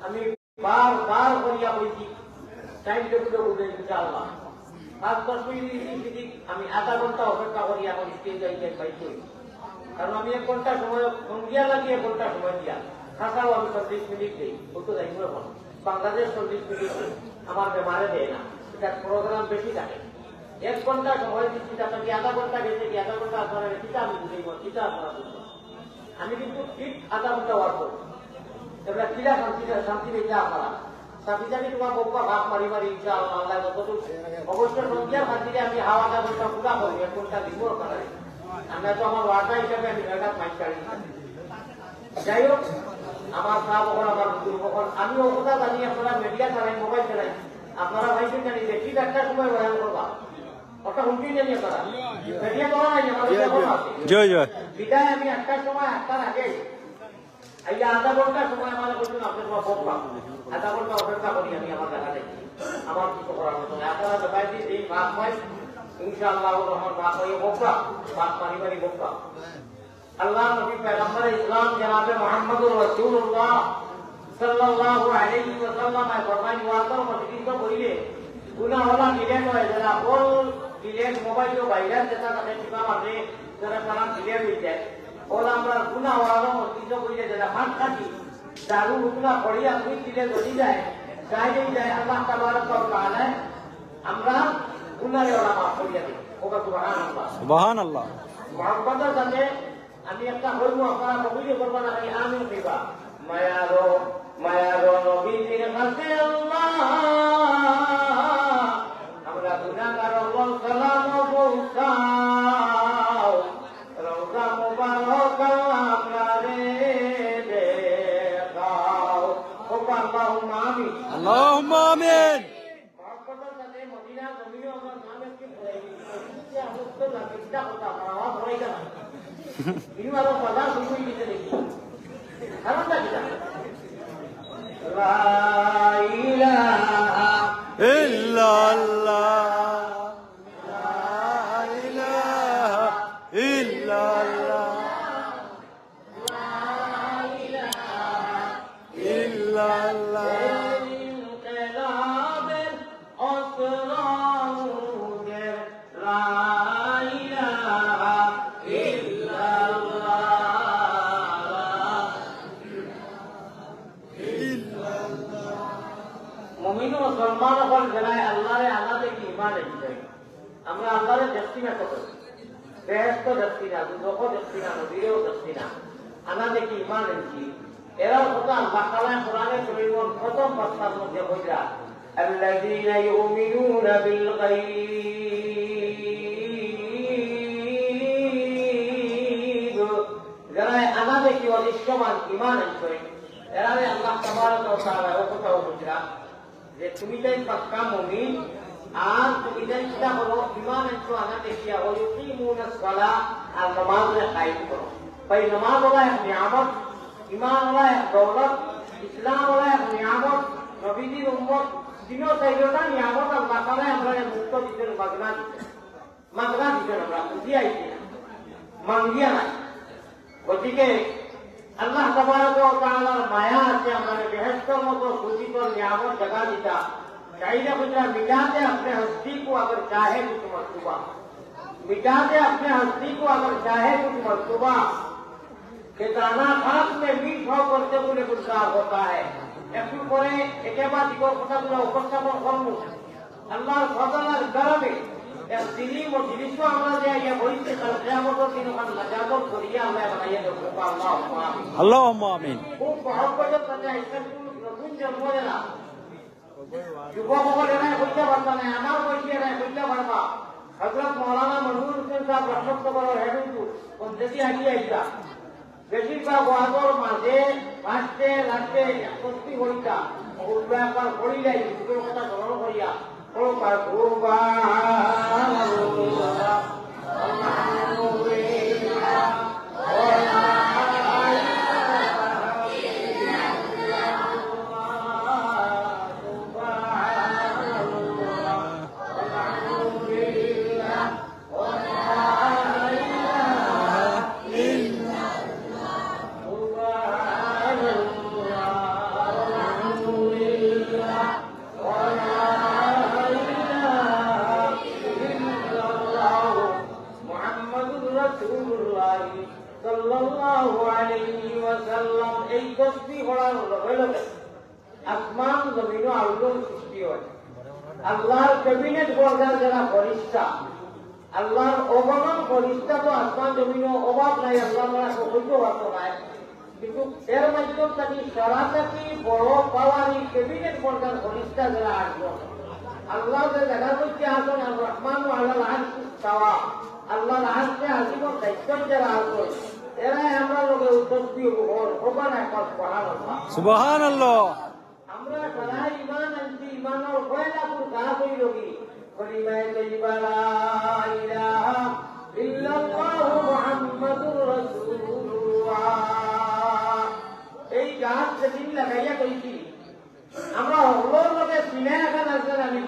আমি বারবার করিয়া বলছি টাইম টেবিল বুঝে ইনশাআল্লাহ 5-10 মিনিট আমি আধা ঘন্টা অপেক্ষা করি এখন স্টেজ যাই পাইছি কারণ আমি 1 ঘন্টা সময় সন্ধ্যা লাগিয়ে 1 ঘন্টা সময় দিয়া থাকাও আমি 40 মিনিট দিই বলতে যাই এখন বাংলাদেশ 40 মিনিট আমার বেমারে দেয় না এটা প্রোগ্রাম বেশি থাকে 1 ঘন্টা সময় দিচ্ছি তাকে আধা ঘন্টা গেছে কি আধা ঘন্টা আপনারা সেটা আমি বুঝেই সেটা আপনারা বুঝবেন আমি কিন্তু ঠিক আধা ঘন্টা ওয়ার্ক করি এবার কিরা শান্তি দিতে আপনারা সাথে তোমার বউকা ভাগ মারি মারি ইনশাআল্লাহ আল্লাহ যতটুকু অবশ্য সন্ধ্যার খাতিরে আমি হাওয়া আধা ঘন্টা পুরা করি 1 ঘন্টা দিব আপনারা আমরা তো আমার ওয়ার্ডা হিসাবে আমি এটা মাইক কাড়ি যাই হোক আমার সাহ বকর আমার হুজুর বকর আমিও কথা জানি আপনারা মিডিয়া চালাই মোবাইল চালাই আপনারা ভাইছেন জানি যে ঠিক একটা সময় বয়ান করবা ওটা হুমকি জানি আপনারা মিডিয়া করা নাই আমার জয় জয় বিদায় আমি একটার সময় একটার আগে আইয়া আধা ঘন্টা সময় আমার বলছেন আপনি তোমার বকবা আধা ঘন্টা অপেক্ষা করি আমি আমার দেখা দেখি আমার কিছু করার মতো না আপনারা দেখাই দিই এই ভাগ পাই ইনশাআল্লাহ রহমান ভাগ হয়ে বকবা ভাগ পারিবারি বকবা আল্লাহ নবী পয়গম্বর ইসলাম জনাবে মুহাম্মদুর রাসূলুল্লাহ সাল্লাল্লাহু আলাইহি ওয়াসাল্লাম ফরমায় ওয়াকার মসজিদ তো বলিলে গুনাহ হলা ডিলেট হয় যারা বল ডিলেট মোবাইল ও ভাইরাস যেটা থাকে কিবা আছে যারা সালাম ডিলেট হয়ে যায় ওলা আমরা গুনাহ হলা মসজিদ বলিলে যারা মাঠ কাটি দারু হুকনা পড়িয়া দুই দিলে যদি যায় যায় আল্লাহ তাবারক ওয়া তাআলা আমরা গুনাহে ওলা মাফ করিয়া দেব ওবা সুবহানাল্লাহ সুবহানাল্লাহ মুহাম্মদের সাথে আমি একটা হইব আপনারা কবিলে করবা না খালি আমিন কইবা মায়ারো নবীজির কাছে আল্লাহ আমরা গুনাহগার আল্লাহ সালাম পৌঁছাও রওজা মুবারক আমরা রে দেখাও আল্লাহুম্মা আমিন আল্লাহুম্মা আমিন মুহাম্মদের সাথে মদিনা জমিনে আমরা নামে কি পড়াই দিচ্ছি আমরা তো লাগিটা কথা আমরা পড়াই না ini baru pada suku ini sedikit. Karena kita la ilaha illallah la ilaha illallah la ilaha illallah মুসলমান হল যারা আল্লাহরে আনাদে কি ইমান এনেছে আমরা আল্লাহরে দেখছি না কত বেহেশত দেখছি না দুজকও দেখছি না নদীরেও দেখছি না আনাদে কি ইমান এনেছি এরাও কথা আল্লাহ তাআলা কোরআনে কারীমের প্রথম পাঁচটার মধ্যে কইরা আল্লাযীনা ইউমিনুনা বিল গায়ব যারা আনাদে কি অদৃশ্যমান ইমান এনেছে এরারে আল্লাহ তাবারক ওয়া তাআলা ও কথা বলছিরা যে তুমি যাই পাক্কা মুমিন আর তুমি যাই কিটা করো ইমান একটু আনা দেখিয়া ও ইউকিমুনাস সালাহ আর নামাজে কায়েম করো ভাই নামাজ হলো এক নিয়ামত ইমান হলো এক দৌলত ইসলাম হলো এক নিয়ামত নবীজির উম্মত তিনও চাইরটা নিয়ামত আল্লাহ তাআলা আমরা মুক্ত দিতেন মাগনা দিতেন আমরা বুঝি আইছি না মাঙ্গিয়া নাই গতিকে আল্লাহ তাবারক ওয়া তাআলার মায়া আছে আমাদের বেহেশতের মতো সূচিত নিয়ামত जगह দিতা চাইলে বুঝা মিটাতে अपने हस्ती को अगर चाहे कुछ मर्तबा मिटाते अपने हस्ती को अगर चाहे कुछ मर्तबा के दाना खाक में मीठ भाव करते बोले गुजार होता है একটু পরে একেবারে দিগর কথাগুলো উপস্থাপন করবো আল্লাহর ফজল আর করমে এক দিনই মজলিস আমরা যে ইয়া বইতে কিয়ামতের দিন ওখানে নাজাত করিয়া আল্লাহ বানাইয়া দেব আল্লাহুম্মা আমিন আল্লাহুম্মা আমিন খুব মহব্বতের সাথে ইসলাম নতুন জন্ম দেনা যুবকরা এরা কইতে পারতা না আমার কইতে এরা কইতে পারবা হযরত মাওলানা মনজুর হোসেন সাহেব রহমতুল্লাহ হেডুতু কোন দেশি আগে আইতা বেশিরভাগ ওয়াজর মাঝে পাঁচতে রাতে একত্রিত হইতা ওগুলো একবার পড়িলাই দুটোর কথা স্মরণ করিয়া ও সুবহানাল্লাহ লগে লগে আসমান জমিন আলোর সৃষ্টি হয় আল্লাহর ক্যাবিনেট বর্গার যারা ফরিস্তা আল্লাহর অগণন ফরিস্তা তো আসমান জমিন অভাব নাই আল্লাহ হইতে হতো নাই কিন্তু এর মাধ্যম থাকি সরাসরি বড় পাওয়ারি ক্যাবিনেট বর্গার ফরিস্তা যারা আসবেন আল্লাহ যে জায়গার মধ্যে আসেন আর রহমান আল্লাহ চাওয়া আল্লাহর আসতে আসিবন দায়িত্ব যারা আসবেন এরাই আমরা লোকের উদ্যোগী হবান এখন পড়ানো সুবহানাল্লাহ আমরা যারা ইমান আনছি ইমানের কয়লাপুর গা কইল কি কলিমায়ে তৈয়বা লা ইলাহা ইল্লাল্লাহু মুহাম্মাদুর রাসূলুল্লাহ এই গাছ যেদিন লাগাইয়া কইছি আমরা হলোর লোকে সিনে এখন আসলে আমি